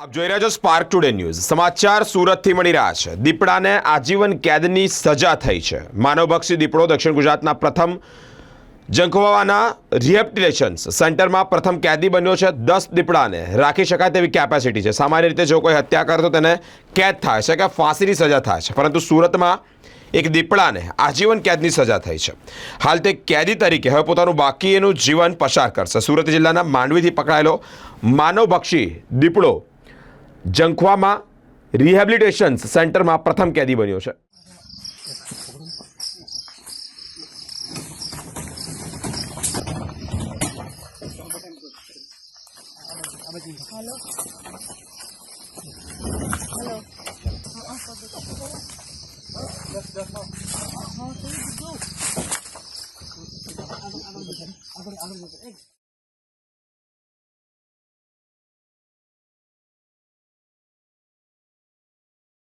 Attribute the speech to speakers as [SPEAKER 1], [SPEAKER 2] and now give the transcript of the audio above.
[SPEAKER 1] આપ જોઈ રહ્યા છો સ્પાર્ક ટુડે ન્યૂઝ સમાચાર સુરતથી મળી રહ્યા છે। દીપડાને આજીવન કેદની સજા થઈ છે। માનવભક્ષી દીપડો દક્ષિણ ગુજરાતના પ્રથમ જંખવાવાના રિહેબિલિટેશન સેન્ટરમાં પ્રથમ કેદી બન્યો છે। 10 દીપડાને રાખી શકાય તેવી કેપેસિટી છે। સામાન્ય રીતે જો કોઈ હત્યા કરે તો તેને કેદ થાય છે કે ફાંસીની સજા થાય છે, પરંતુ સુરતમાં એક દીપડાને આજીવન કેદની સજા થઈ છે। હાલ તે કેદી તરીકે હવે પોતાનું બાકીનું જીવન પસાર કરશે। સુરત જિલ્લાના માંડવીથી પકડાયેલો માનવભક્ષી દીપડો જંખવામાં રિહેબિલિટેશન સેન્ટરમાં પ્રથમ કેદી બન્યો છે।
[SPEAKER 2] Hello.